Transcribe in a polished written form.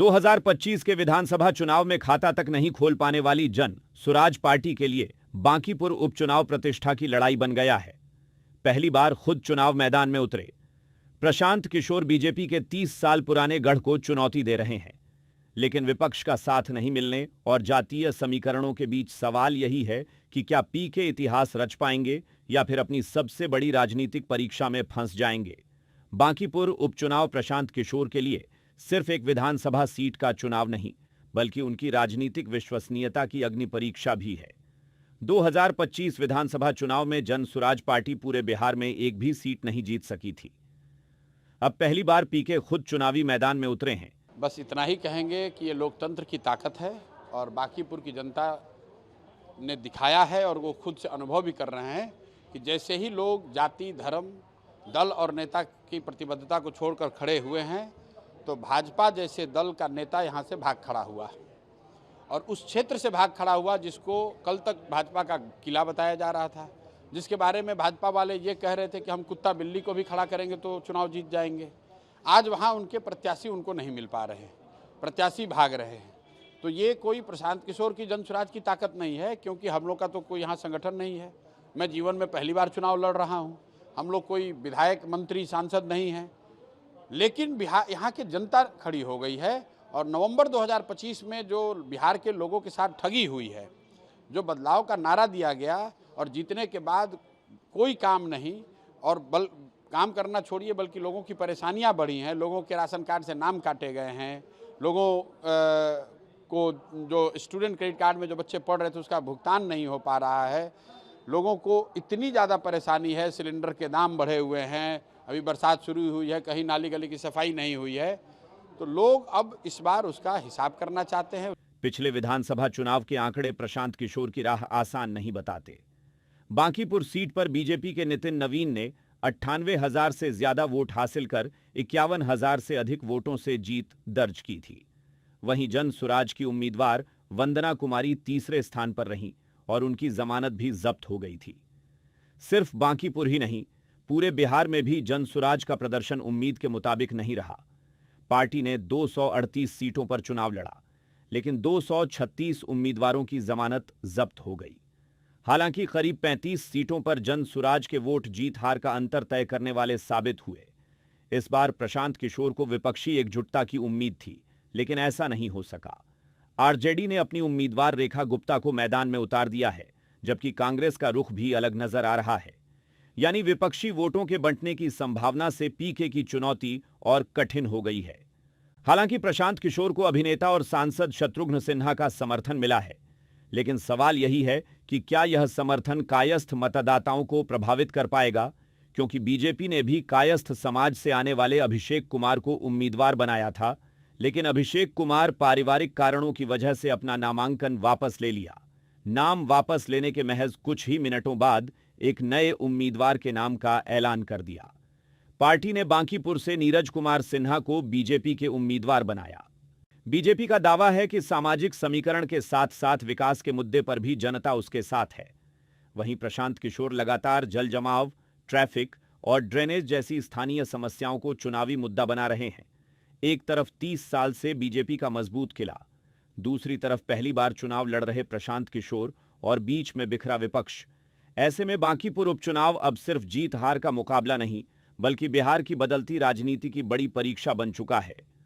2025 के विधानसभा चुनाव में खाता तक नहीं खोल पाने वाली जन सुराज पार्टी के लिए बांकीपुर उपचुनाव प्रतिष्ठा की लड़ाई बन गया है। पहली बार खुद चुनाव मैदान में उतरे प्रशांत किशोर बीजेपी के 30 साल पुराने गढ़ को चुनौती दे रहे हैं, लेकिन विपक्ष का साथ नहीं मिलने और जातीय समीकरणों के बीच सवाल यही है कि क्या पी के इतिहास रच पाएंगे या फिर अपनी सबसे बड़ी राजनीतिक परीक्षा में फंस जाएंगे। बांकीपुर उपचुनाव प्रशांत किशोर के लिए सिर्फ एक विधानसभा सीट का चुनाव नहीं, बल्कि उनकी राजनीतिक विश्वसनीयता की अग्नि परीक्षा भी है। 2025 विधानसभा चुनाव में जन सुराज पार्टी पूरे बिहार में एक भी सीट नहीं जीत सकी थी। अब पहली बार पीके खुद चुनावी मैदान में उतरे हैं। बस इतना ही कहेंगे कि ये लोकतंत्र की ताकत है और बांकीपुर की जनता ने दिखाया है और वो खुद से अनुभव भी कर रहे हैं कि जैसे ही लोग जाति, धर्म, दल और नेता की प्रतिबद्धता को छोड़कर खड़े हुए हैं, तो भाजपा जैसे दल का नेता यहाँ से भाग खड़ा हुआ और उस क्षेत्र से भाग खड़ा हुआ जिसको कल तक भाजपा का किला बताया जा रहा था, जिसके बारे में भाजपा वाले ये कह रहे थे कि हम कुत्ता बिल्ली को भी खड़ा करेंगे तो चुनाव जीत जाएंगे। आज वहाँ उनके प्रत्याशी उनको नहीं मिल पा रहे, प्रत्याशी भाग रहे हैं। तो ये कोई प्रशांत किशोर की जनसुराज की ताकत नहीं है, क्योंकि हम लोग का तो कोई यहाँ संगठन नहीं है। मैं जीवन में पहली बार चुनाव लड़ रहा हूँ। हम लोग कोई विधायक, मंत्री, सांसद नहीं हैं, लेकिन बिहार यहाँ की जनता खड़ी हो गई है और नवंबर 2025 में जो बिहार के लोगों के साथ ठगी हुई है, जो बदलाव का नारा दिया गया और जीतने के बाद कोई काम नहीं और काम करना छोड़िए बल्कि लोगों की परेशानियां बढ़ी हैं। लोगों के राशन कार्ड से नाम काटे गए हैं, लोगों को जो स्टूडेंट क्रेडिट कार्ड में जो बच्चे पढ़ रहे थे उसका भुगतान नहीं हो पा रहा है। लोगों को इतनी ज़्यादा परेशानी है, सिलेंडर के दाम बढ़े हुए हैं, अभी बरसात शुरू हुई है, कहीं नाली गली की सफाई नहीं हुई है, तो लोग अब इस बार उसका हिसाब करना चाहते हैं। पिछले विधानसभा चुनाव के आंकड़े प्रशांत किशोर की राह आसान नहीं बताते। बांकीपुर सीट पर बीजेपी के नितिन नवीन ने 98,000 से ज्यादा वोट हासिल कर 51,000 से अधिक वोटों से जीत दर्ज की थी। वहीं जन सुराज की उम्मीदवार वंदना कुमारी तीसरे स्थान पर रहीं और उनकी जमानत भी जब्त हो गई थी। सिर्फ बांकीपुर ही नहीं, पूरे बिहार में भी जन सुराज का प्रदर्शन उम्मीद के मुताबिक नहीं रहा। पार्टी ने 238 सीटों पर चुनाव लड़ा, लेकिन 236 उम्मीदवारों की जमानत जब्त हो गई। हालांकि करीब 35 सीटों पर जन सुराज के वोट जीत हार का अंतर तय करने वाले साबित हुए। इस बार प्रशांत किशोर को विपक्षी एकजुटता की उम्मीद थी, लेकिन ऐसा नहीं हो सका। आरजेडी ने अपनी उम्मीदवार रेखा गुप्ता को मैदान में उतार दिया है, जबकि कांग्रेस का रुख भी अलग नजर आ रहा है। यानी विपक्षी वोटों के बंटने की संभावना से पीके की चुनौती और कठिन हो गई है। हालांकि प्रशांत किशोर को अभिनेता और सांसद शत्रुघ्न सिन्हा का समर्थन मिला है, लेकिन सवाल यही है कि क्या यह समर्थन कायस्थ मतदाताओं को प्रभावित कर पाएगा, क्योंकि बीजेपी ने भी कायस्थ समाज से आने वाले अभिषेक कुमार को उम्मीदवार बनाया था, लेकिन अभिषेक कुमार पारिवारिक कारणों की वजह से अपना नामांकन वापस ले लिया। नाम वापस लेने के महज कुछ ही मिनटों बाद एक नए उम्मीदवार के नाम का ऐलान कर दिया। पार्टी ने बांकीपुर से नीरज कुमार सिन्हा को बीजेपी के उम्मीदवार बनाया। बीजेपी का दावा है कि सामाजिक समीकरण के साथ साथ विकास के मुद्दे पर भी जनता उसके साथ है। वहीं प्रशांत किशोर लगातार जल जमाव, ट्रैफिक और ड्रेनेज जैसी स्थानीय समस्याओं को चुनावी मुद्दा बना रहे हैं। एक तरफ 30 साल से बीजेपी का मजबूत किला, दूसरी तरफ पहली बार चुनाव लड़ रहे प्रशांत किशोर और बीच में बिखरा विपक्ष। ऐसे में बांकीपुर उपचुनाव अब सिर्फ जीत हार का मुकाबला नहीं, बल्कि बिहार की बदलती राजनीति की बड़ी परीक्षा बन चुका है।